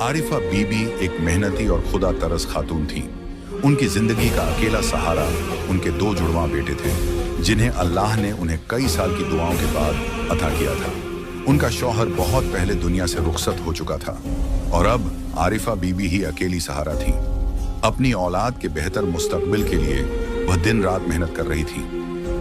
आरिफा बीबी एक मेहनती और खुदा तरस खातून थी। उनकी जिंदगी का अकेला सहारा उनके दो जुड़वां बेटे थे, जिन्हें अल्लाह ने उन्हें कई साल की दुआओं के बाद अता किया था। उनका शौहर बहुत पहले दुनिया से रुखसत हो चुका था और अब आरिफा बीबी ही अकेली सहारा थी। अपनी औलाद के बेहतर मुस्तकबिल के लिए वह दिन रात मेहनत कर रही थी।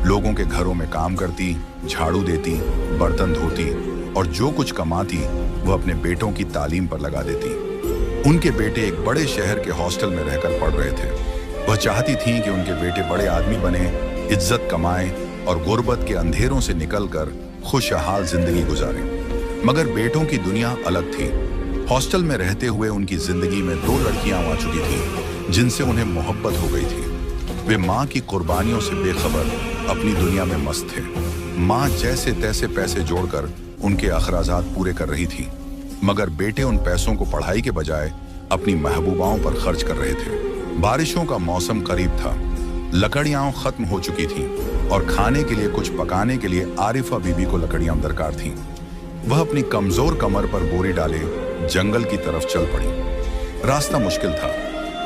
लोगों के घरों में काम करती, झाड़ू देती, बर्तन धोती और जो कुछ कमाती वह अपने बेटों की तालीम पर लगा देती। उनके बेटे एक बड़े शहर के हॉस्टल में रहकर पढ़ रहे थे। वह चाहती थीं कि उनके बेटे बड़े आदमी बने, इज्जत कमाएं और गुर्बत के अंधेरों से निकलकर खुशहाल जिंदगी गुजारें। मगर बेटों की दुनिया अलग थी। हॉस्टल में रहते हुए उनकी जिंदगी में दो लड़कियां आ चुकी थीं, जिनसे उन्हें मोहब्बत हो गई थी। वे माँ की कुर्बानियों से बेखबर अपनी दुनिया में मस्त थे। माँ जैसे तैसे पैसे जोड़कर उनके अखराजात पूरे कर रही थी, मगर बेटे उन पैसों को पढ़ाई के बजाय अपनी महबूबाओं पर खर्च कर रहे थे। बारिशों का मौसम करीब था, लकड़ियां खत्म हो चुकी थीं और खाने के लिए कुछ पकाने के लिए आरिफा बीबी को लकड़ियां दरकार थीं। वह अपनी कमजोर कमर पर बोरी डाले जंगल की तरफ चल पड़ी। रास्ता मुश्किल था,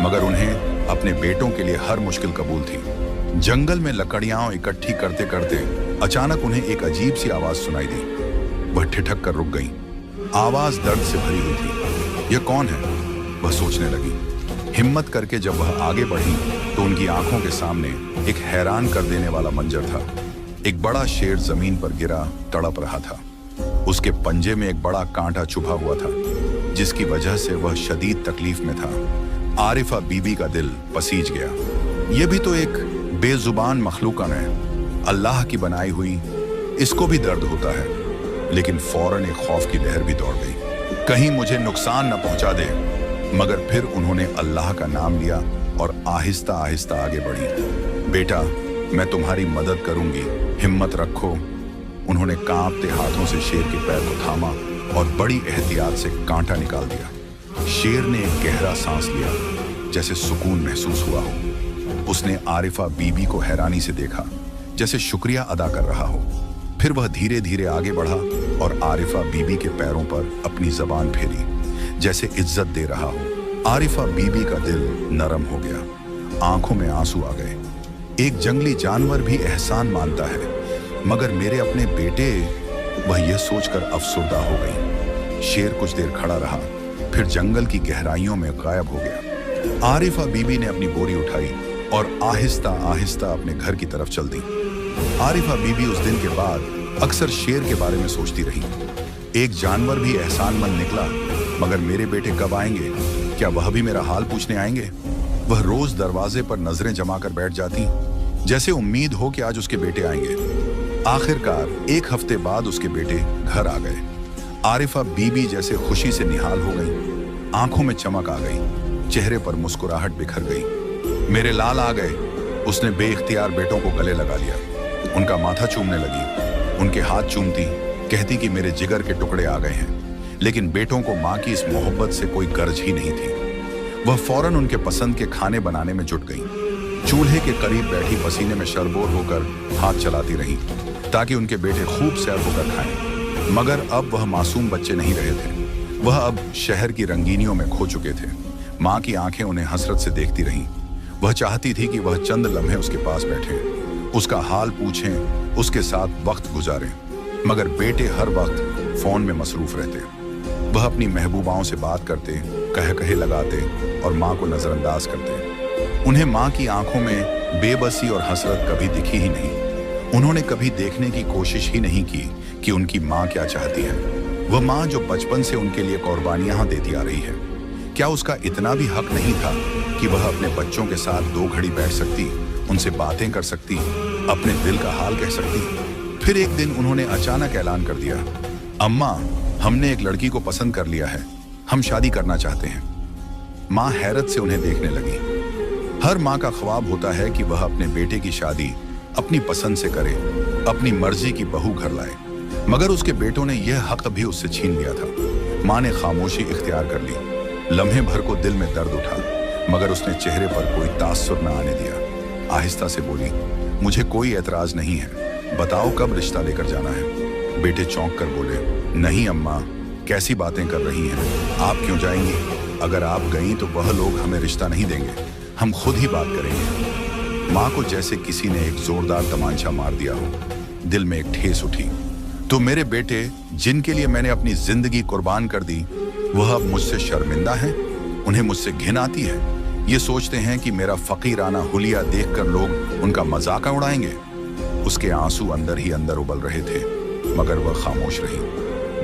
मगर उन्हें अपने बेटों के लिए हर मुश्किल कबूल थी। जंगल में लकड़ियां इकट्ठी करते करते अचानक उन्हें एक अजीब सी आवाज सुनाई दी। वह ठिठक कर रुक गई। आवाज दर्द से भरी हुई थी। यह कौन है? वह सोचने लगी। हिम्मत करके जब वह आगे बढ़ी तो उनकी आंखों के सामने एक हैरान कर देने वाला मंजर था। एक बड़ा शेर जमीन पर गिरा तड़प रहा था। उसके पंजे में एक बड़ा कांटा चुभा हुआ था, जिसकी वजह से वह शदीद तकलीफ में था। आरिफा बीबी का दिल पसीज गया। यह भी तो एक बेजुबान मखलूकन है, अल्लाह की बनाई हुई, इसको भी दर्द होता है। लेकिन फौरन एक खौफ की लहर भी दौड़ गई, कहीं मुझे नुकसान न पहुंचा दे। मगर फिर उन्होंने अल्लाह का नाम लिया और आहिस्ता आहिस्ता आगे बढ़ी। बेटा, मैं तुम्हारी मदद करूंगी, हिम्मत रखो। उन्होंने कांपते हाथों से शेर के पैर को थामा और बड़ी एहतियात से कांटा निकाल दिया। शेर ने एक गहरा सांस लिया, जैसे सुकून महसूस हुआ हो। उसने आरिफा बीबी को हैरानी से देखा, जैसे शुक्रिया अदा कर रहा हो। फिर वह धीरे धीरे आगे बढ़ा और आरिफा बीबी के पैरों पर अपनी जबान फेरी, जैसे इज्जत दे रहा हो। आरिफा बीबी का दिल नरम हो गया, आंखों में आंसू आ गए। एक जंगली जानवर भी एहसान मानता है, मगर मेरे अपने बेटे, वह यह सोचकर अफसुर्दा हो गई। शेर कुछ देर खड़ा रहा, फिर जंगल की गहराइयों में गायब हो गया। आरिफा बीबी ने अपनी बोरी उठाई और आहिस्ता आहिस्ता अपने घर की तरफ चल दी। आरिफा बीबी उस दिन के बाद अक्सर शेर के बारे में सोचती रही। एक जानवर भी एहसानमंद निकला, मगर मेरे बेटे कब आएंगे? क्या वह भी मेरा हाल पूछने आएंगे? वह रोज दरवाजे पर नजरें जमा कर बैठ जाती, जैसे उम्मीद हो कि आज उसके बेटे आएंगे। आखिरकार एक हफ्ते बाद उसके बेटे घर आ गए। आरिफा बीबी जैसे खुशी से निहाल हो गई, आंखों में चमक आ गई, चेहरे पर मुस्कुराहट बिखर गई। मेरे लाल आ गए। उसने बेइख्तियार बेटों को गले लगा लिया, उनका माथा चूमने लगी, उनके हाथ चूमती, कहती कि मेरे जिगर के टुकड़े आ गए हैं। लेकिन बेटों को माँ की इस मोहब्बत से कोई गर्ज ही नहीं थी। वह फौरन उनके पसंद के खाने बनाने में जुट गई। चूल्हे के करीब बैठी पसीने में शरबोर होकर हाथ चलाती रही, ताकि उनके बेटे खूब सैर होकर खाएं। मगर अब वह मासूम बच्चे नहीं रहे थे, वह अब शहर की रंगीनियों में खो चुके थे। माँ की आंखें उन्हें हसरत से देखती रहीं। वह चाहती थी कि वह चंद लम्हे उसके पास बैठें, उसका हाल पूछें, उसके साथ वक्त गुजारें। मगर बेटे हर वक्त फोन में मसरूफ रहते। वह अपनी महबूबाओं से बात करते, कह कहे लगाते और माँ को नजरअंदाज करते। उन्हें माँ की आंखों में बेबसी और हसरत कभी दिखी ही नहीं। उन्होंने कभी देखने की कोशिश ही नहीं की कि उनकी माँ क्या चाहती है। वह माँ जो बचपन से उनके लिए कुर्बानियां देती आ रही है, क्या उसका इतना भी हक नहीं था कि वह अपने बच्चों के साथ दो घड़ी बैठ सकती, उनसे बातें कर सकती, अपने दिल का हाल कह सकती? फिर एक दिन उन्होंने अचानक ऐलान कर दिया, अम्मा, हमने एक लड़की को पसंद कर लिया है, हम शादी करना चाहते हैं। माँ हैरत से उन्हें देखने लगी। हर माँ का ख्वाब होता है कि वह अपने बेटे की शादी अपनी पसंद से करे, अपनी मर्जी की बहू घर लाए, मगर उसके बेटों ने यह हक भी उससे छीन लिया था। माँ ने खामोशी इख्तियार कर ली। लम्हे भर को दिल में दर्द उठा, मगर उसने चेहरे पर कोई तासुर न आने दिया। आहिस्ता से बोली, मुझे कोई एतराज नहीं है, बताओ कब रिश्ता लेकर जाना है? बेटे चौंक कर बोले, नहीं अम्मा, कैसी बातें कर रही हैं? आप क्यों जाएंगी? अगर आप गईं तो वह लोग हमें रिश्ता नहीं देंगे, हम खुद ही बात करेंगे। माँ को जैसे किसी ने एक जोरदार तमांचा मार दिया हो। दिल में एक ठेस उठी। तो मेरे बेटे, जिनके लिए मैंने अपनी जिंदगी कुर्बान कर दी, वह अब मुझसे शर्मिंदा हैं? उन्हें मुझसे घिन आती है? ये सोचते हैं कि मेरा फकीराना हुलिया देखकर लोग उनका मजाक उड़ाएंगे? उसके आंसू अंदर ही अंदर उबल रहे थे, मगर वह खामोश रही,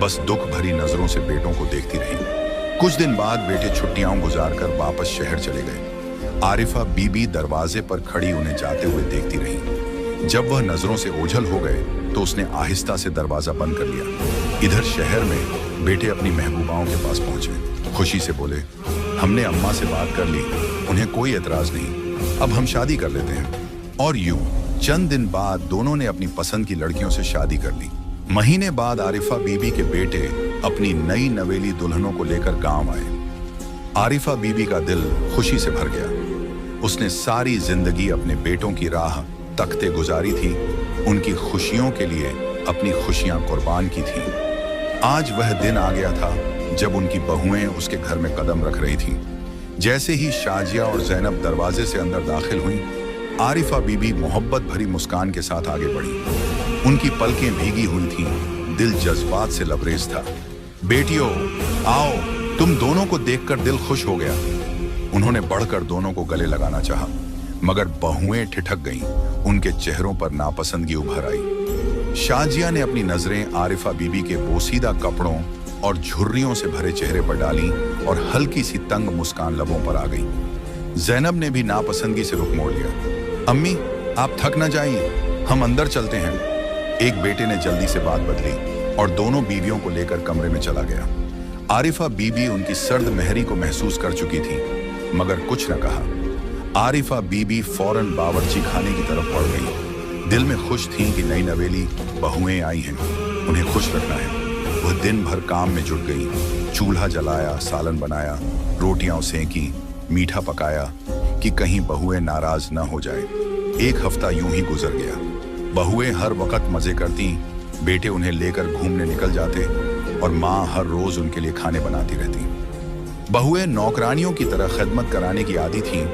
बस दुख भरी नजरों से बेटों को देखती रही। कुछ दिन बाद बेटे छुट्टियां गुजारकर वापस शहर चले गए। आरिफा बीबी दरवाजे पर खड़ी उन्हें जाते हुए देखती रही। जब वह नजरों से ओझल हो गए तो उसने आहिस्ता से दरवाजा बंद कर लिया। इधर शहर में बेटे अपनी महबूबाओं के पास पहुंचे। खुशी से बोले, हमने अम्मा से बात कर ली, उन्हें कोई एतराज नहीं, अब हम शादी कर लेते हैं। और यूं चंद दिन बाद दोनों ने अपनी पसंद की लड़कियों से शादी कर ली। महीने बाद आरिफा बीबी के बेटे अपनी नई नवेली दुल्हनों को लेकर गांव आए। आरिफा बीबी का दिल खुशी से भर गया। उसने सारी जिंदगी अपने बेटों की राह तकते गुजारी थी, उनकी खुशियों के लिए अपनी खुशियां कुर्बान की थी। आज वह दिन आ गया था जब उनकी बहुएं उसके घर में कदम रख रही थीं। जैसे ही शाजिया और जैनब दरवाजे से अंदर दाखिल हुईं, आरिफा बीबी मोहब्बत भरी मुस्कान के साथ आगे बढ़ी। उनकी पलकें भीगी हुई थीं, दिल जज्बात से लबरेज था। बेटियों, आओ, तुम दोनों को देखकर दिल खुश हो गया। उन्होंने बढ़कर दोनों को गले लगाना चाहा, मगर बहुएं ठिठक गईं। उनके चेहरों पर नापसंदगी उभर आई। शाजिया ने अपनी नजरें आरिफा बीबी के बोसीदा कपड़ों और झुर्रियों से भरे चेहरे पर डाली और हल्की सी तंग मुस्कान लबों पर आ गई। जैनब ने भी नापसंदगी से रुख मोड़ लिया। अम्मी, आप थक न जाइए, हम अंदर चलते हैं। एक बेटे ने जल्दी से बात बदली और दोनों बीवियों को लेकर कमरे में चला गया। आरिफा बीबी उनकी सर्द मेहरी को महसूस कर चुकी थी, मगर कुछ न कहा। आरिफा बीबी फौरन बावर्ची खाने की तरफ बढ़ गई। दिल में खुश थी कि नई नवेली बहुएं आई हैं, उन्हें खुश रखना है। वह दिन भर काम में जुट गई। चूल्हा जलाया, सालन बनाया, रोटियां सेंकी, मीठा पकाया कि कहीं बहुएं नाराज न हो जाए। एक हफ्ता यूं ही गुजर गया। बहुएं हर वक्त मजे करती, बेटे उन्हें लेकर घूमने निकल जाते और माँ हर रोज उनके लिए खाने बनाती रहती। बहुएं नौकरानियों की तरह खिदमत कराने की आदी थीं।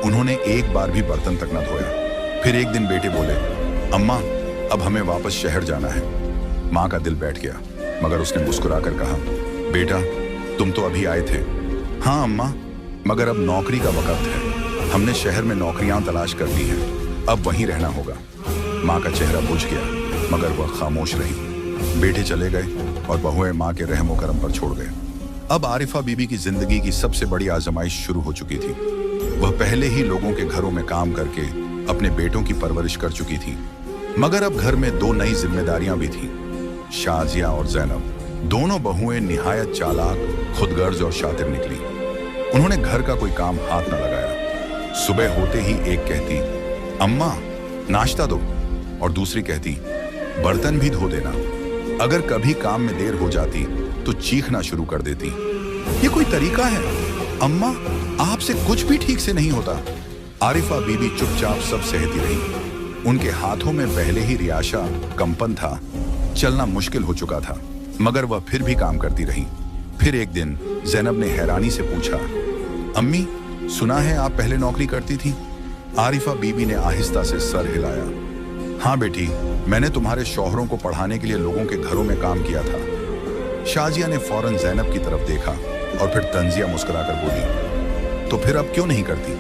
उन्होंने एक बार भी बर्तन तक न धोया। फिर एक दिन बेटे बोले, अम्मा, अब हमें वापस शहर जाना है। माँ का दिल बैठ गया, मगर उसने मुस्कुराकर कहा, बेटा, तुम तो अभी आए थे। हाँ अम्मा, मगर अब नौकरी का वक्त है। हमने शहर में नौकरियां तलाश कर ली हैं, अब वहीं रहना होगा। माँ का चेहरा बुझ गया, मगर वह खामोश रही। बेटे चले गए और बहुएं माँ के रहम करम पर छोड़ गए। अब आरिफा बीबी की जिंदगी की सबसे बड़ी आजमाइश शुरू हो चुकी थी। वह पहले ही लोगों के घरों में काम करके अपने बेटों की परवरिश कर चुकी थी, मगर अब घर में दो नई जिम्मेदारियां भी थीं, शाजिया और जैनब। दोनों बहुएं निहायत चालाक, खुदगर्ज और शातिर निकली। उन्होंने घर का कोई काम हाथ न लगाया। सुबह होते ही एक कहती, अम्मा, नाश्ता दो, और दूसरी कहती, बर्तन भी धो देना। अगर कभी काम में देर हो जाती तो चीखना शुरू कर देती। ये कोई तरीका है? अम्मा, आपसे कुछ भी ठीक से नहीं होता। आरिफा बीबी चुपचाप सब सहती रही। उनके हाथों में पहले ही रियाशा, कंपन था, चलना मुश्किल हो चुका था, मगर वह फिर भी काम करती रही। फिर एक दिन जैनब ने हैरानी से पूछा, अम्मी, सुना है आप पहले नौकरी करती थी? आरिफा बीबी ने आहिस्ता से सर हिलाया। हाँ बेटी, मैंने तुम्हारे शौहरों को पढ़ाने के लिए लोगों के घरों में काम किया था। शाजिया ने फौरन जैनब की तरफ देखा और फिर तंजिया मुस्कुराकर बोली, तो फिर अब क्यों नहीं करती?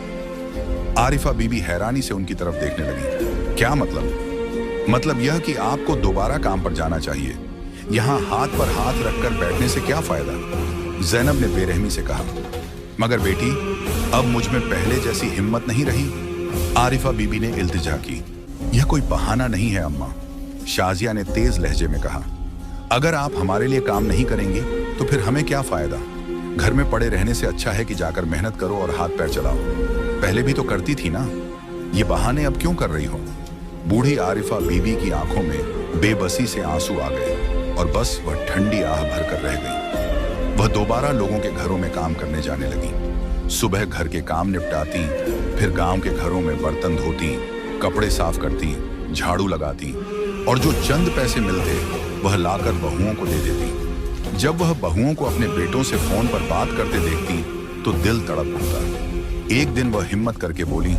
आरिफा बीबी हैरानी से उनकी तरफ देखने लगी। क्या मतलब? मतलब यह कि आपको दोबारा काम पर जाना चाहिए। यहाँ हाथ पर हाथ रखकर बैठने से क्या फायदा? जैनब ने बेरहमी से कहा। मगर बेटी, अब मुझ में पहले जैसी हिम्मत नहीं रही। आरिफा बीबी ने इल्तिजा की। यह कोई बहाना नहीं है अम्मा, शाजिया ने तेज लहजे में कहा। अगर आप हमारे लिए काम नहीं करेंगी तो फिर हमें क्या फायदा? घर में पड़े रहने से अच्छा है कि जाकर मेहनत करो और हाथ पैर चलाओ। पहले भी तो करती थी ना, ये बहाने अब क्यों कर रही हो? बूढ़ी आरिफा बीबी की आंखों में बेबसी से आंसू आ गए और बस वह ठंडी आह भरकर रह गई। वह दोबारा लोगों के घरों में काम करने जाने लगी। सुबह घर के काम निपटाती, फिर गांव के घरों में बर्तन धोती, कपड़े साफ करती, झाड़ू लगाती और जो चंद पैसे मिलते वह लाकर बहुओं को दे देती। जब वह बहुओं को अपने बेटों से फोन पर बात करते देखती तो दिल तड़प उठता। एक दिन वह हिम्मत करके बोली,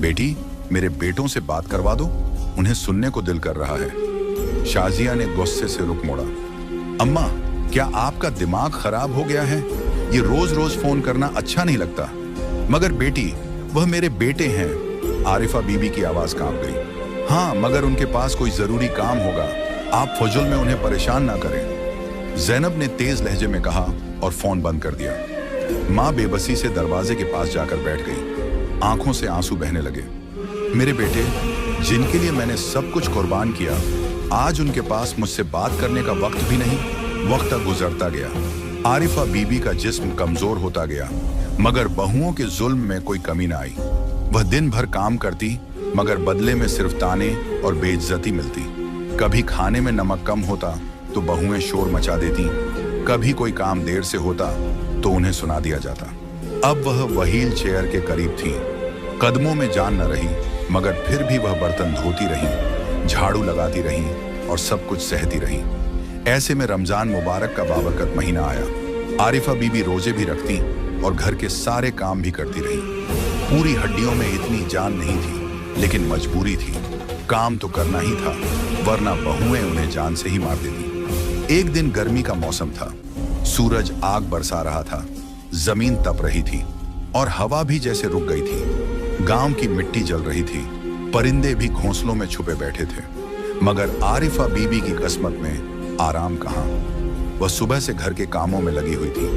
बेटी, मेरे बेटों से बात करवा दो, उन्हें सुनने को दिल कर रहा है। शाजिया ने गुस्से से रुख मोड़ा। अम्मा, क्या आपका दिमाग खराब हो गया है? ये रोज रोज फोन करना अच्छा नहीं लगता। मगर बेटी, वह मेरे बेटे हैं। आरिफा बीबी की आवाज कांप गई। हाँ, मगर उनके पास कोई जरूरी काम होगा, आप फजुल में उन्हें परेशान ना करें। जैनब ने तेज लहजे में कहा और फोन बंद कर दिया। माँ बेबसी से दरवाजे के पास जाकर बैठ गई। आंखों से आंसू बहने लगे। मेरे बेटे, जिनके लिए मैंने सब कुछ कुर्बान किया, आज उनके पास मुझसे बात करने का वक्त भी नहीं। वक्त गुजरता गया। आरिफा बीबी का जिस्म कमजोर होता गया, मगर बहुओं के जुल्म में कोई कमी ना आई। वह दिन भर काम करती, मगर बदले में सिर्फ ताने और बेइज्जती मिलती। कभी खाने में नमक कम होता तो बहुएं शोर मचा देती, कभी कोई काम देर से होता तो उन्हें सुना दिया जाता। अब वह व्हील चेयर के करीब थी। कदमों में जान न रही, मगर फिर भी वह बर्तन धोती रही, झाड़ू लगाती रही और सब कुछ सहती रही। ऐसे में रमजान मुबारक का बाबरकत महीना आया। आरिफा बीबी रोजे भी रखती और घर के सारे काम भी करती रही। पूरी हड्डियों में इतनी जान नहीं थी, लेकिन मजबूरी थी। काम तो करना ही था, वरना बहुएं उन्हें जान से ही मार देती। एक दिन गर्मी का मौसम था। सूरज आग बरसा रहा था, जमीन तप रही थी और हवा भी जैसे रुक गई थी। गांव की मिट्टी जल रही थी, परिंदे भी घोंसलों में छुपे बैठे थे। मगर आरिफा बीबी की किस्मत में आराम कहाँ। वह सुबह से घर के कामों में लगी हुई थी।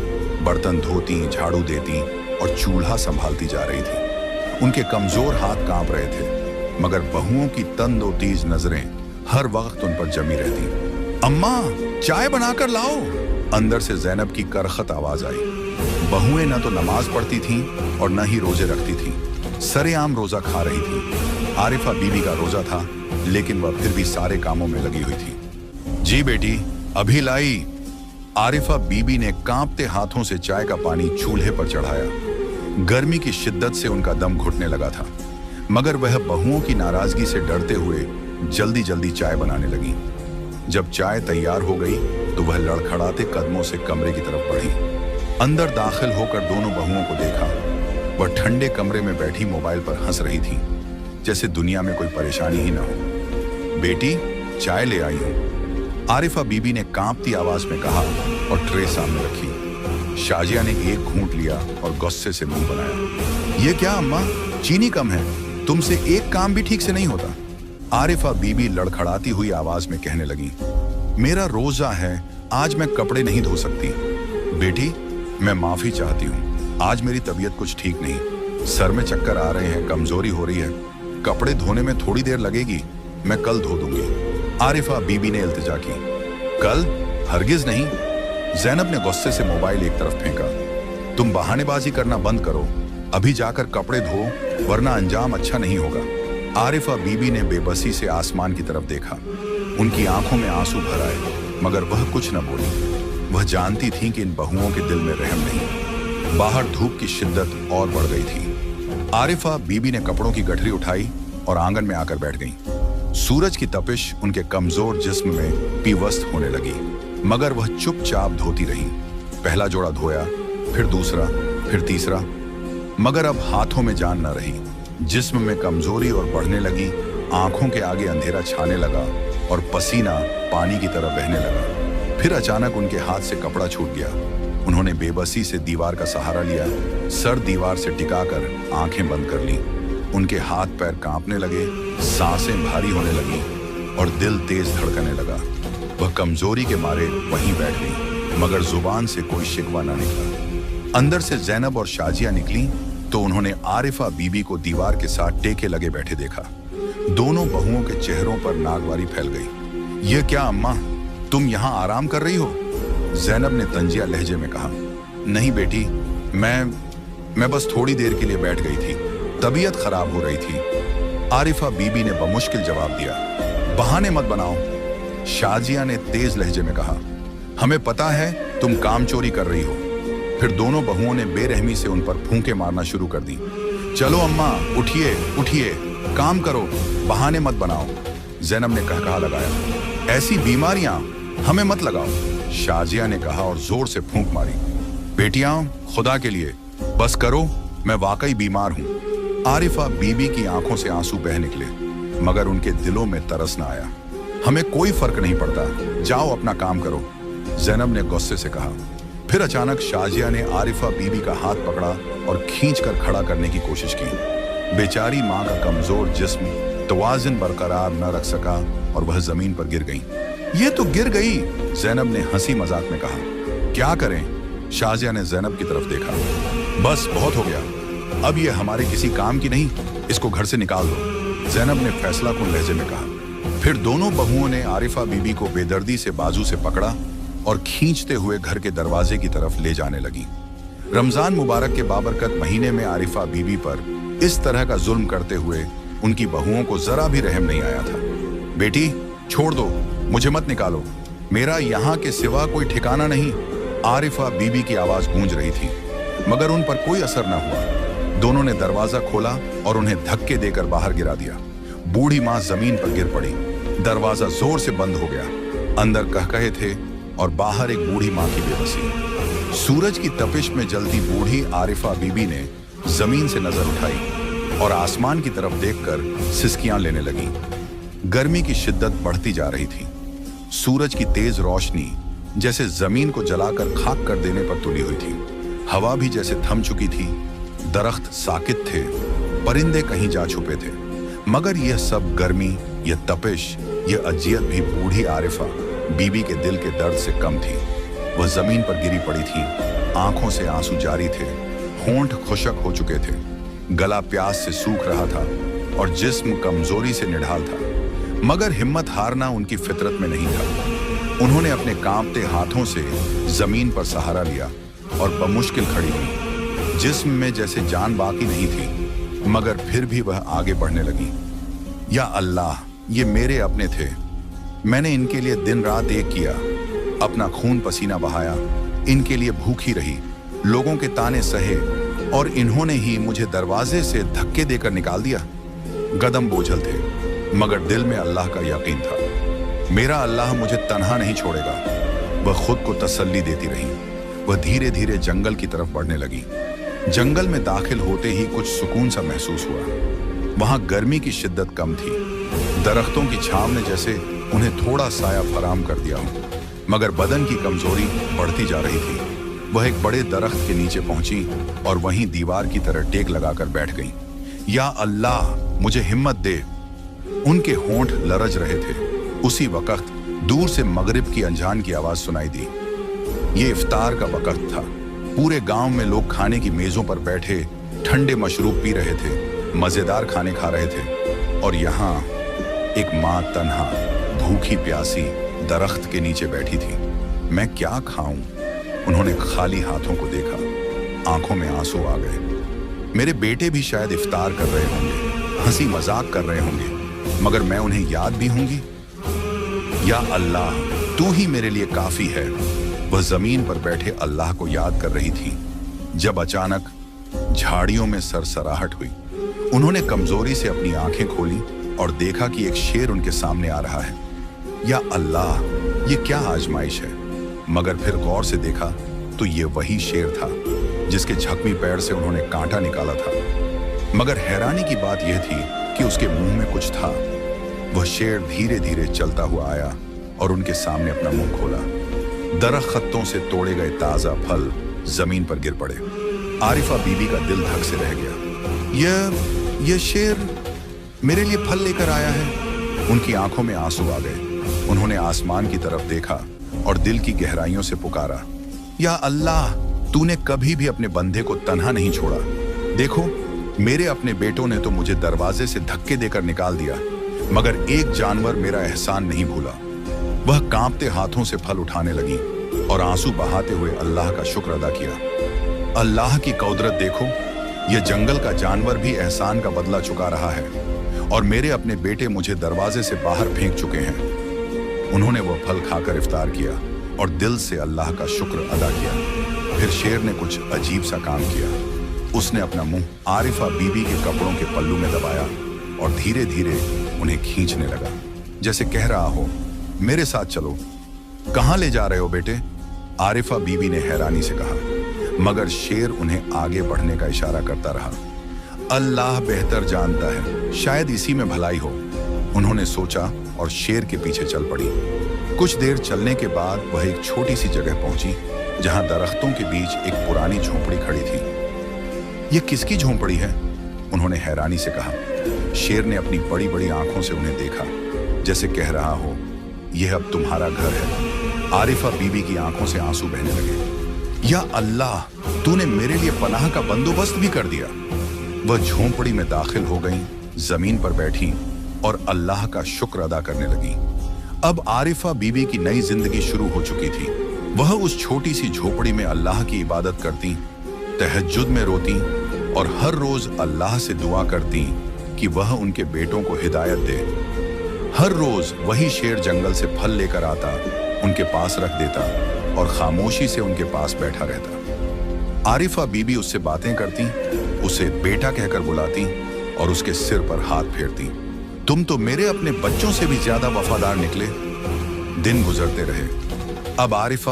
बर्तन धोती, झाड़ू देती और चूल्हा संभालती जा रही थी। उनके कमजोर हाथ कांप रहे थे, मगर बहुओं की तंदोतीज नजरें हर वक्त उन पर जमी रहती। अम्मा, चाय बनाकर लाओ। अंदर से जैनब की करखत आवाज आई। बहुएं न तो नमाज पढ़ती थीं और न ही रोजे रखती थीं। सरेआम रोजा खा रही थी। आरिफा बीबी का रोजा था, लेकिन वह फिर भी सारे कामों में लगी हुई थी। जी बेटी, अभी लाई। आरिफा बीबी ने कांपते हाथों से चाय का पानी चूल्हे पर चढ़ाया। गर्मी की शिद्दत से उनका दम घुटने लगा था, मगर वह बहुओं की नाराजगी से डरते हुए जल्दी जल्दी चाय बनाने लगी। जब चाय तैयार हो गई तो वह लड़खड़ाते कदमों से कमरे की तरफ बढ़ी। अंदर दाखिल होकर दोनों बहुओं को देखा। वह ठंडे कमरे में बैठी मोबाइल पर हंस रही थी, जैसे दुनिया में कोई परेशानी ही ना हो। बेटी, चाय ले आई हूं, आरिफा बीबी ने कांपती आवाज में कहा और ट्रे सामने रखी। शाजिया ने एक घूंट लिया और गुस्से से मुंह बनाया। ये क्या अम्मा, चीनी कम है, तुमसे एक काम भी ठीक से नहीं होता। आरिफा बीबी लड़खड़ाती हुई आवाज में कहने लगी, मेरा रोजा है, आज मैं कपड़े नहीं धो सकती। बेटी, मैं माफी चाहती हूँ, आज मेरी तबीयत कुछ ठीक नहीं, सर में चक्कर आ रहे हैं, कमजोरी हो रही है। कपड़े धोने में थोड़ी देर लगेगी, मैं कल धो दूंगी। आरिफा बीबी ने इल्तिजा की। कल? हरगिज नहीं। जैनब ने गुस्से से मोबाइल एक तरफ फेंका। तुम बहानेबाजी करना बंद करो, अभी जाकर कपड़े धो, वरना अंजाम अच्छा नहीं होगा। आरिफा बीबी ने बेबसी से आसमान की तरफ देखा। उनकी आंखों में आंसू भर आए, मगर वह कुछ न बोली। वह जानती थी कि इन बहुओं के दिल में रहम नहीं। बाहर धूप की शिद्दत और बढ़ गई थी। आरिफा बीबी ने कपड़ों की गठरी उठाई और आंगन में आकर बैठ गई। सूरज की तपिश उनके कमजोर जिस्म में पीवस्त होने लगी, मगर वह चुपचाप धोती रही। पहला जोड़ा धोया, फिर दूसरा, फिर तीसरा, मगर अब हाथों में जान न रही। जिस्म में कमजोरी और बढ़ने लगी। आंखों के आगे अंधेरा छाने लगा और पसीना पानी की तरह बहने लगा। फिर अचानक उनके हाथ से कपड़ा छूट गया। उन्होंने बेबसी से दीवार का सहारा लिया, सर दीवार से टिकाकर आंखें बंद कर ली। उनके हाथ पैर कांपने लगे, सांसें भारी होने लगी और दिल तेज धड़कने लगा। वह कमजोरी के मारे वहीं बैठ गई, मगर जुबान से कोई शिकवा न निकला। अंदर से जैनब और शाजिया निकली तो उन्होंने आरिफा बीबी को दीवार के साथ टेके लगे बैठे देखा। दोनों बहुओं के चेहरों पर नागवारी फैल गई। ये क्या अम्मा, तुम यहाँ आराम कर रही हो? जैनब ने तंजिया लहजे में कहा। नहीं बेटी, मैं बस थोड़ी देर के लिए बैठ गई थी, तबीयत खराब हो रही थी। आरिफा बीबी ने बमुश्किल जवाब दिया। बहाने मत बनाओ, शाजिया ने तेज लहजे में कहा। हमें पता है तुम काम चोरी कर रही हो। फिर दोनों बहुओं ने बेरहमी से उन पर फूंके मारना शुरू कर दी। चलो अम्मा, उठिए उठिए, काम करो, बहाने मत बनाओ। जैनब ने कहकहा लगाया। ऐसी बीमारियां हमें मत लगाओ। शाजिया ने कहा और जोर से फूंक मारी। बेटियां, खुदा के लिए बस करो, मैं वाकई बीमार हूं। आरिफा बीबी की आंखों से आंसू बह निकले, मगर उनके दिलों में तरस न आया। हमें कोई फर्क नहीं पड़ता, जाओ अपना काम करो, ज़ैनब ने गुस्से से कहा। फिर अचानक शाजिया ने आरिफा बीबी का हाथ पकड़ा और खींचकर खड़ा करने की कोशिश की। बेचारी माँ का कमजोर जिस्म तवाज़ुन बरकरार न रख सका और वह जमीन पर गिर गई। ये तो गिर गई, ज़ैनब ने हंसी मजाक में कहा। क्या करें? शाजिया ने ज़ैनब की तरफ देखा। बस बहुत हो गया, अब ये हमारे किसी काम की नहीं, इसको घर से निकाल दो, ज़ैनब ने फैसलाकुन लहजे में कहा। फिर दोनों बहुओं ने आरिफा बीबी को बेदर्दी से बाजू से पकड़ा और खींचते हुए घर के दरवाजे की तरफ ले जाने लगी। रमजान मुबारक के बाबरकत महीने में आरिफा बीबी पर इस तरह का जुल्म करते हुए उनकी बहुओं को जरा भी रहम नहीं आया था। बेटी, छोड़ दो, मुझे मत निकालो, मेरा यहाँ के सिवा कोई ठिकाना नहीं, आरिफा बीबी की आवाज गूंज रही थी, मगर उन पर कोई असर न हुआ। दोनों ने दरवाजा खोला और उन्हें धक्के देकर बाहर गिरा दिया। बूढ़ी माँ जमीन पर गिर पड़ी। दरवाजा जोर से बंद हो गया। अंदर कहकहे थे और बाहर एक बूढ़ी माँ की बेबसी। सूरज की तपिश में जलती बूढ़ी आरिफा बीबी ने जमीन से नजर उठाई और आसमान की तरफ देखकर सिसकियां लेने लगी। गर्मी की शिद्दत बढ़ती जा रही थी। सूरज की तेज रोशनी जैसे जमीन को जलाकर खाक कर देने पर तुली हुई थी। हवा भी जैसे थम चुकी थी। दरख्त साकित थे, परिंदे कहीं जा छुपे थे, मगर यह सब गर्मी, यह तपिश, यह अजियत भी बूढ़ी आरिफा बीबी के दिल के दर्द से कम थी। वह जमीन पर गिरी पड़ी थी, आंखों से आंसू जारी थे, होंठ खुशक हो चुके थे, गला प्यास से सूख रहा था और जिस्म कमजोरी से निढाल था, मगर हिम्मत हारना उनकी फितरत में नहीं था। उन्होंने अपने कांपते हाथों से जमीन पर सहारा लिया और बमुश्किल खड़ी हुई। जिस्म में जैसे जान बाकी नहीं थी, मगर फिर भी वह आगे बढ़ने लगी। या अल्लाह, ये मेरे अपने थे, मैंने इनके लिए दिन रात एक किया, अपना खून पसीना बहाया, इनके लिए भूखी रही, लोगों के ताने सहे और इन्होंने ही मुझे दरवाजे से धक्के देकर निकाल दिया। कदम बोझल थे, मगर दिल में अल्लाह का यकीन था। मेरा अल्लाह मुझे तन्हा नहीं छोड़ेगा। वह खुद को तसल्ली देती रही। वह धीरे धीरे जंगल की तरफ बढ़ने लगी। जंगल में दाखिल होते ही कुछ सुकून सा महसूस हुआ। वहां गर्मी की शिद्दत कम थी। दरख्तों की छांव ने जैसे उन्हें थोड़ा साया फराम कर दिया हो, मगर बदन की कमजोरी बढ़ती जा रही थी। वह एक बड़े दरख्त के नीचे पहुंची और वहीं दीवार की तरह टेक लगाकर बैठ गई। या अल्लाह, मुझे हिम्मत दे। उनके होंठ लरज रहे थे। उसी वक्त दूर से मगरिब की अजान की आवाज सुनाई दी। ये इफ्तार का वक्त था। पूरे गांव में लोग खाने की मेजों पर बैठे ठंडे मशरूब पी रहे थे, मजेदार खाने खा रहे थे, और यहाँ एक माँ तन्हा, भूखी प्यासी दरख्त के नीचे बैठी थी। मैं क्या खाऊं? उन्होंने खाली हाथों को देखा। आंखों में आंसू आ गए। मेरे बेटे भी शायद इफ्तार कर रहे होंगे, हंसी मजाक कर रहे होंगे, मगर मैं उन्हें याद भी होंगी। या अल्लाह, तू ही मेरे लिए काफी है। वह जमीन पर बैठे अल्लाह को याद कर रही थी जब अचानक झाड़ियों में सरसराहट हुई। उन्होंने कमजोरी से अपनी आंखें खोली और देखा कि एक शेर उनके सामने आ रहा है। या अल्लाह, ये क्या आजमाइश है? मगर फिर गौर से देखा तो ये वही शेर था जिसके जख्मी पैर से उन्होंने कांटा निकाला था। मगर हैरानी की बात यह थी कि उसके मुंह में कुछ था। वह शेर धीरे धीरे चलता हुआ आया और उनके सामने अपना मुंह खोला। दरख्तों से तोड़े गए ताजा फल जमीन पर गिर पड़े। आरिफा बीबी का दिल धक से रह गया। यह शेर मेरे लिए फल लेकर आया है। उनकी आंखों में आंसू आ गए। उन्होंने आसमान की तरफ देखा और दिल की गहराइयों से पुकारा, या अल्लाह, तूने कभी भी अपने बंदे को तन्हा नहीं छोड़ा। देखो, मेरे अपने बेटों ने तो मुझे दरवाजे से धक्के देकर निकाल दिया, मगर एक जानवर मेरा एहसान नहीं भूला। वह कांपते हाथों से फल उठाने लगी और आंसू बहाते हुए अल्लाह का शुक्र अदा किया। अल्लाह की कुदरत देखो, यह जंगल का जानवर भी एहसान का बदला चुका रहा है और मेरे अपने बेटे मुझे दरवाजे से बाहर फेंक चुके हैं। उन्होंने वह फल खाकर इफ्तार किया और दिल से अल्लाह का शुक्र अदा किया। फिर शेर ने कुछ अजीब सा काम किया। उसने अपना मुंह आरिफा बीबी के कपड़ों के पल्लू में दबाया और धीरे धीरे उन्हें खींचने लगा, जैसे कह रहा हो, मेरे साथ चलो। कहाँ ले जा रहे हो बेटे? आरिफा बीबी ने हैरानी से कहा, मगर शेर उन्हें आगे बढ़ने का इशारा करता रहा। अल्लाह बेहतर जानता है, शायद इसी में भलाई हो, उन्होंने सोचा और शेर के पीछे चल पड़ी। कुछ देर चलने के बाद वह एक छोटी सी जगह पहुंची जहां दरख्तों के बीच एक पुरानी झोंपड़ी खड़ी थी। यह किसकी झोंपड़ी है? उन्होंने हैरानी से कहा। शेर ने अपनी बड़ी बड़ी आंखों से उन्हें देखा, जैसे कह रहा हो, यह अब तुम्हारा घर है। आरिफा बीबी की आंखों से आंसू बहने लगे। या अल्लाह, तूने मेरे लिए पनाह का बंदोबस्त भी कर दिया। वह झोंपड़ी में दाखिल हो गई, जमीन पर बैठी और अल्लाह का शुक्र अदा करने लगी। अब आरिफा बीबी की नई जिंदगी शुरू हो चुकी थी। वह उस छोटी सी झोपड़ी में अल्लाह की इबादत करती, तहज्जुद में रोती और हर रोज अल्लाह से दुआ करती कि वह उनके बेटों को हिदायत दे। हर रोज वही शेर जंगल से फल लेकर आता, उनके पास रख देता और खामोशी से उनके पास बैठा रहता। आरिफा बीबी उससे बातें करती, उसे बेटा कहकर बुलाती और उसके सिर पर हाथ फेरती। तुम तो मेरे अपने बच्चों से भी ज्यादा वफादार निकले। दिन गुजरते रहे। अब आरिफा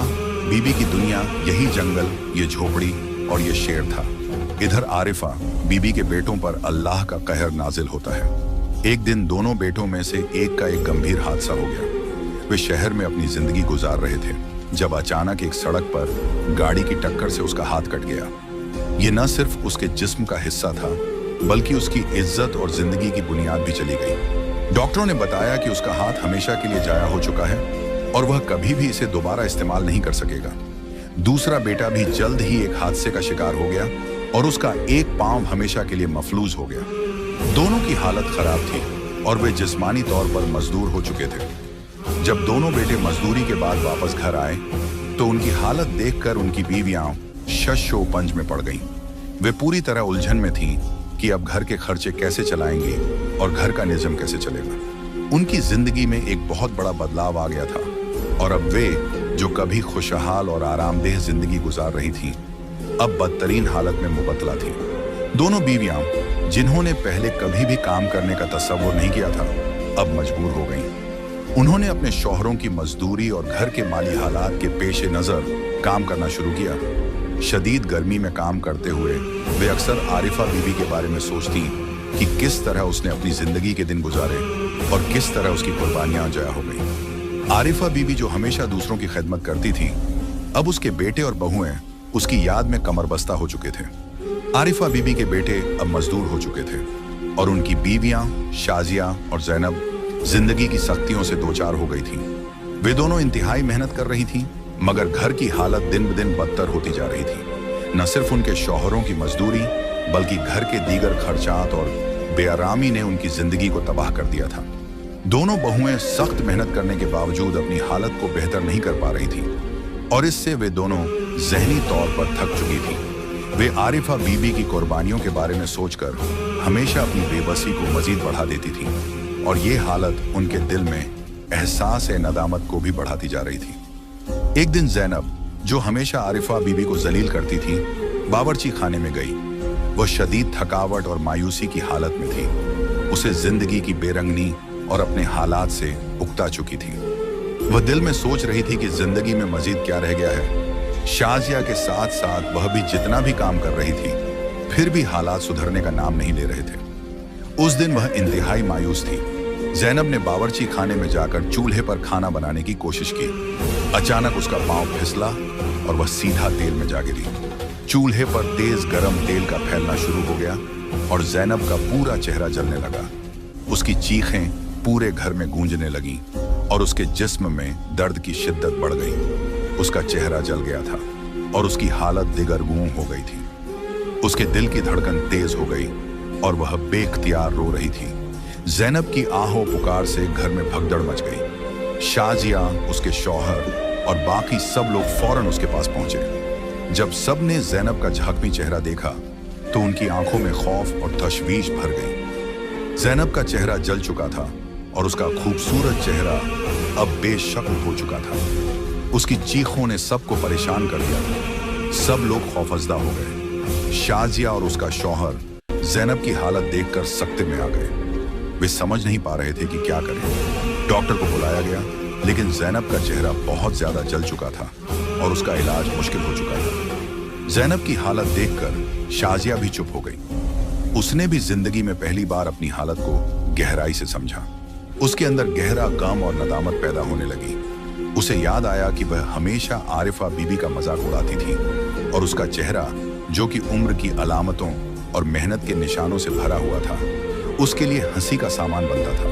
बीबी की दुनिया यही जंगल, ये झोपड़ी और ये शेर था। इधर आरिफा बीबी के बेटों पर अल्लाह का कहर नाजिल होता है। एक दिन दोनों बेटों में से एक का एक गंभीर हादसा हो गया। वे शहर में अपनी जिंदगी गुजार रहे थे जब अचानक एक सड़क पर गाड़ी की टक्कर से उसका हाथ कट गया। ये न सिर्फ उसके जिस्म का हिस्सा था, बल्कि उसकी इज्जत और जिंदगी की बुनियाद भी चली गई। डॉक्टरों ने बताया कि उसका हाथ हमेशा के लिए जाया हो चुका है और वह कभी भी इसे दोबारा इस्तेमाल नहीं कर सकेगा। दूसरा बेटा भी जल्द ही एक हादसे का शिकार हो गया और उसका एक पांव हमेशा के लिए मफलूज हो गया। दोनों की हालत खराब थी और वे जिस्मानी तौर पर मजदूर हो चुके थे। जब दोनों बेटे मजदूरी के बाद वापस घर आए तो उनकी हालत देखकर उनकी बीवियां शश पंज में पड़ गईं। वे पूरी तरह उलझन में थीं कि अब घर के खर्चे कैसे चलाएंगे और घर का निज़म कैसे चलेगा। उनकी जिंदगी में एक बहुत बड़ा बदलाव आ गया था और अब वे, जो कभी खुशहाल और आरामदेह जिंदगी गुजार रही थीं, अब बदतरीन हालत में मुबतला थीं। दोनों बीवियां, जिन्होंने पहले कभी भी काम करने का तसव्वुर नहीं किया था, अब मजबूर हो गईं। उन्होंने अपने शौहरों की मजदूरी और घर के माली हालात के पेश नज़र काम करना शुरू किया। शदीद गर्मी में काम करते हुए वे अक्सर आरिफा बीबी के बारे में सोचती कि किस तरह उसने अपनी जिंदगी के दिन गुजारे और किस तरह उसकी कुर्बानियां जाया हो गई। आरिफा बीबी, जो हमेशा दूसरों की खिदमत करती थी, अब उसके बेटे और बहुएं उसकी याद में कमरबस्ता हो चुके थे। आरिफा बीबी के बेटे अब मजदूर हो चुके थे और उनकी बीवियां शाजिया और जैनब जिंदगी की सख्तियों से दो चार हो गई थीं। वे दोनों इंतहाई मेहनत कर रही थीं, मगर घर की हालत दिन ब दिन बदतर होती जा रही थी। न सिर्फ उनके शौहरों की मजदूरी, बल्कि घर के दीगर खर्चात और बेआरामी ने उनकी जिंदगी को तबाह कर दिया था। दोनों बहुएं सख्त मेहनत करने के बावजूद अपनी हालत को बेहतर नहीं कर पा रही थीं और इससे वे दोनों ज़हनी तौर पर थक चुकी थीं। वे आरिफा बीबी की कुर्बानियों के बारे में सोचकर हमेशा अपनी बेबसी को मजीद बढ़ा देती थीं और ये हालत उनके दिल में एहसास नदामत को भी बढ़ाती जा रही थी। एक दिन जैनब, जो हमेशा आरिफा बीबी को जलील करती थी, बावर्ची खाने में गई। वह शदीद थकावट और मायूसी की हालत में थी। उसे जिंदगी की बेरंगनी और अपने हालात से उकता चुकी थी। वह दिल में सोच रही थी कि जिंदगी में मजीद क्या रह गया है। शाजिया के साथ साथ वह भी जितना भी काम कर रही थी, फिर भी हालात सुधरने का नाम नहीं ले रहे थे। उस दिन वह इंतहाई मायूस थी। जैनब ने बावर्ची खाने में जाकर चूल्हे पर खाना बनाने की कोशिश की। अचानक उसका पांव फिसला और वह सीधा तेल में जा गिरी। चूल्हे पर तेज गरम तेल का फैलना शुरू हो गया और जैनब का पूरा चेहरा जलने लगा। उसकी चीखें पूरे घर में गूंजने लगीं और उसके जिस्म में दर्द की शिद्दत बढ़ गई। उसका चेहरा जल गया था और उसकी हालत दिगरगूं हो गई थी। उसके दिल की धड़कन तेज हो गई और वह बेख्तियार रो रही थी। जैनब की आहो पुकार से घर में भगदड़ मच गई। शाजिया, उसके शौहर और बाकी सब लोग फौरन उसके पास पहुंचे। जब सब ने जैनब का झांकवी चेहरा देखा तो उनकी आंखों में खौफ और तशवीश भर गई। जैनब का चेहरा जल चुका था और उसका खूबसूरत चेहरा अब बेशक्ल हो चुका था। उसकी चीखों ने सबको परेशान कर दिया था। सब लोग खौफजदा हो गए। शाजिया और उसका शौहर जैनब की हालत देखकर सकते में आ गए। वे समझ नहीं पा रहे थे कि क्या करें। डॉक्टर को बुलाया गया, लेकिन जैनब का चेहरा बहुत ज्यादा जल चुका था और उसका इलाज मुश्किल हो चुका था। जैनब की हालत देखकर शाजिया भी चुप हो गई। उसने भी जिंदगी में पहली बार अपनी हालत को गहराई से समझा। उसके अंदर गहरा गम और नदामत पैदा होने लगी। उसे याद आया कि वह हमेशा आरिफा बीबी का मजाक उड़ाती थी और उसका चेहरा, जो कि उम्र की अलामतों और मेहनत के निशानों से भरा हुआ था, उसके लिए हंसी का सामान बनता था।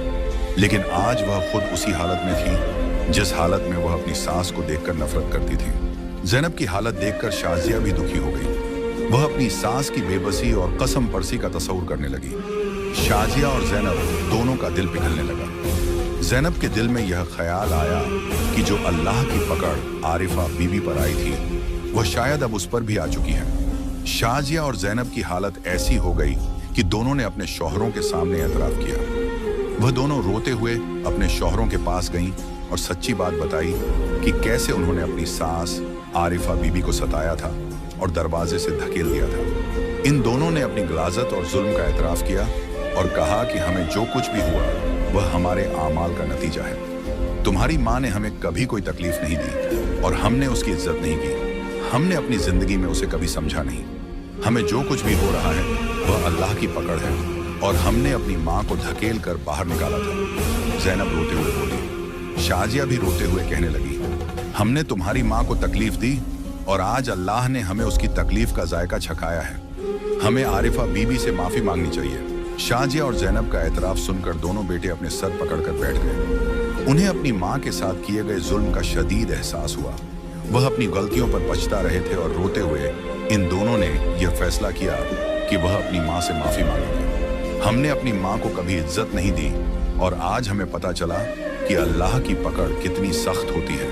लेकिन आज वह खुद उसी हालत में थी जिस हालत में वह अपनी सास को देखकर नफरत करती थी। जैनब की हालत देखकर शाजिया भी दुखी हो गई। वह अपनी सास की बेबसी और कसम परसी का तस्वुर करने लगी। शाजिया और जैनब दोनों का दिल पिघलने लगा। जैनब के दिल में यह ख्याल आया कि जो अल्लाह की पकड़ आरिफा बीबी पर आई थी, वह शायद अब उस पर भी आ चुकी है। शाजिया और जैनब की हालत ऐसी हो गई कि दोनों ने अपने शौहरों के सामने एतराफ किया। वह दोनों रोते हुए अपने शौहरों के पास गईं और सच्ची बात बताई कि कैसे उन्होंने अपनी सास आरिफा बीबी को सताया था और दरवाजे से धकेल दिया था। इन दोनों ने अपनी गलाजत और जुल्म का एतराफ किया और कहा कि हमें जो कुछ भी हुआ वह हमारे आमाल का नतीजा है। तुम्हारी माँ ने हमें कभी कोई तकलीफ नहीं दी और हमने उसकी इज्जत नहीं की। हमने अपनी जिंदगी में उसे कभी समझा नहीं। हमें जो कुछ भी हो रहा है वह अल्लाह की पकड़ है और हमने अपनी माँ को धकेल कर बाहर निकाला था। जैनब रोते हुए बोली। शाजिया भी रोते हुए कहने लगी, हमने तुम्हारी माँ को तकलीफ दी और आज अल्लाह ने हमें उसकी तकलीफ का जायका छकाया है। हमें आरिफा बीबी से माफी मांगनी चाहिए। शाजिया और जैनब का एतराफ सुनकर दोनों बेटे अपने सर पकड़कर बैठ गए। उन्हें अपनी माँ के साथ किए गए जुल्म का शदीद एहसास हुआ। वह अपनी गलतियों पर पछता रहे थे और रोते हुए इन दोनों ने यह फैसला किया कि वह अपनी माँ से माफी मांगेंगे। हमने अपनी माँ को कभी इज्जत नहीं दी और आज हमें पता चला कि अल्लाह की पकड़ कितनी सख्त होती है।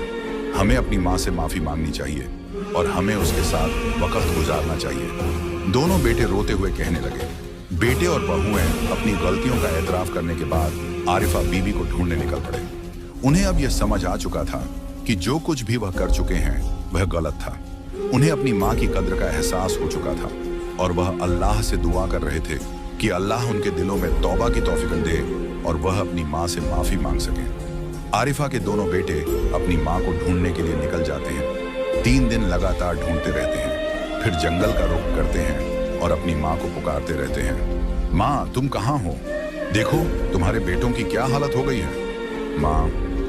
हमें अपनी माँ से माफी मांगनी चाहिए और हमें उसके साथ वक्त गुजारना चाहिए। दोनों बेटे रोते हुए कहने लगे। बेटे और बहुएं अपनी गलतियों का एतराफ करने के बाद आरिफा बीबी को ढूंढने निकल पड़े। उन्हें अब यह समझ आ चुका था कि जो कुछ भी वह कर चुके हैं वह गलत था। उन्हें अपनी माँ की कद्र का एहसास हो चुका था और वह अल्लाह से दुआ कर रहे थे कि अल्लाह उनके दिलों में तौबा की तौफीक दे और वह अपनी माँ से माफी मांग सके। आरिफा के दोनों बेटे अपनी माँ को ढूंढने के लिए निकल जाते हैं। 3 दिन लगातार ढूंढते रहते हैं, फिर जंगल का रुख करते हैं और अपनी माँ को पुकारते रहते हैं। माँ, तुम कहाँ हो? देखो तुम्हारे बेटों की क्या हालत हो गई है। माँ,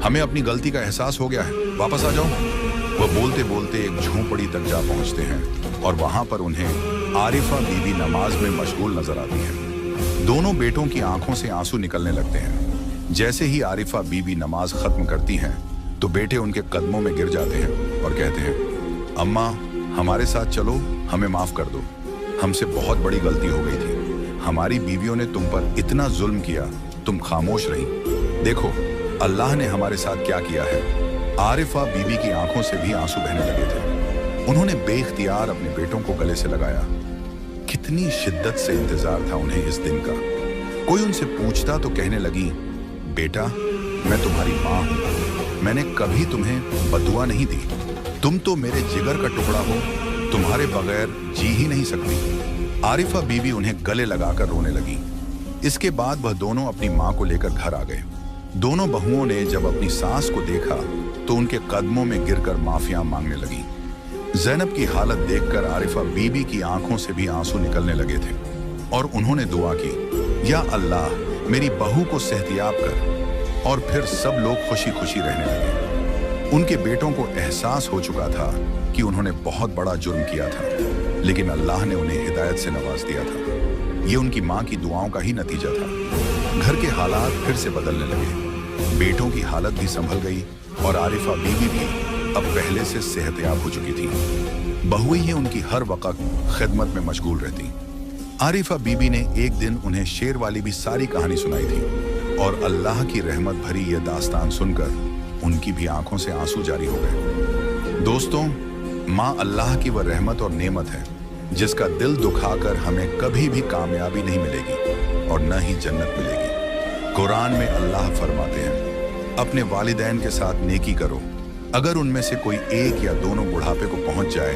हमें अपनी गलती का एहसास हो गया है, वापस आ जाओ। वह बोलते बोलते एक झोंपड़ी तक जा पहुंचते हैं और वहां पर उन्हें आरिफा बीबी नमाज में मशगूल नजर आती है। दोनों बेटों की आंखों से आंसू निकलने लगते हैं। जैसे ही आरिफा बीबी नमाज खत्म करती हैं तो बेटे उनके कदमों में गिर जाते हैं और कहते हैं, अम्मा, हमारे साथ चलो, हमें माफ कर दो। हमसे बहुत बड़ी गलती हो गई थी। हमारी बीवियों ने तुम पर इतना जुल्म किया, तुम खामोश रही। देखो अल्लाह ने हमारे साथ क्या किया है। आरिफा बीबी की आंखों से भी आंसू बहने लगे थे। उन्होंने बेइख्तियार अपने बेटों को गले से लगाया। कितनी शिद्दत से इंतजार था उन्हें इस दिन का। कोई उनसे पूछता तो कहने लगी, बेटा, मैं तुम्हारी माँ हूँ। मैंने कभी तुम्हें बदुआ नहीं दी। तुम तो मेरे जिगर का टुकड़ा हो, तुम्हारे बगैर जी ही नहीं सकती। आरिफा बीबी उन्हें गले लगाकर रोने लगी। इसके बाद वह दोनों अपनी माँ को लेकर घर आ गए। दोनों बहुओं ने जब अपनी सास को देखा तो उनके कदमों में गिरकर माफिया मांगने लगी। जैनब की हालत देखकर आरिफा बीबी की आंखों से भी आंसू निकलने लगे थे और उन्होंने दुआ की, या अल्लाह, मेरी बहू को सेहतियाब कर। और फिर सब लोग खुशी खुशी रहने लगे। उनके बेटों को एहसास हो चुका था कि उन्होंने बहुत बड़ा जुर्म किया था, लेकिन अल्लाह ने उन्हें हिदायत से नवाज दिया था। ये उनकी माँ की दुआओं का ही नतीजा था। घर के हालात फिर से बदलने लगे। बेटों की हालत भी संभल गई और आरिफा बीबी भी अब पहले से सेहतयाब हो चुकी थी। बहुएं ही उनकी हर वक्त खिदमत में मशगूल रहती। आरिफा बीबी ने एक दिन उन्हें शेर वाली भी सारी कहानी सुनाई थी और अल्लाह की रहमत भरी यह दास्तान सुनकर उनकी भी आंखों से आंसू जारी हो गए। दोस्तों, माँ अल्लाह की वह रहमत और नेमत है जिसका दिल दुखाकर हमें कभी भी कामयाबी नहीं मिलेगी और न ही जन्नत मिलेगी। कुरान में अल्लाह फरमाते हैं, अपने वालिदैन के साथ नेकी करो। अगर उनमें से कोई एक या दोनों बुढ़ापे को पहुंच जाए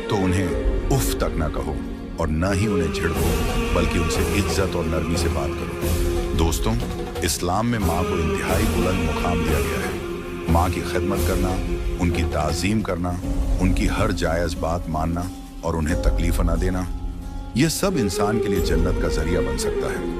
तो उन्हें उफ तक न कहो और न ही उन्हें झिड़को, बल्कि उनसे इज्जत और नरमी से बात करो। दोस्तों, इस्लाम में माँ को इंतहाई बुलंद मुकाम दिया गया है। माँ की खिदमत करना, उनकी ताज़ीम करना, उनकी हर जायज़ बात मानना और उन्हें तकलीफ न देना, यह सब इंसान के लिए जन्नत का जरिया बन सकता है।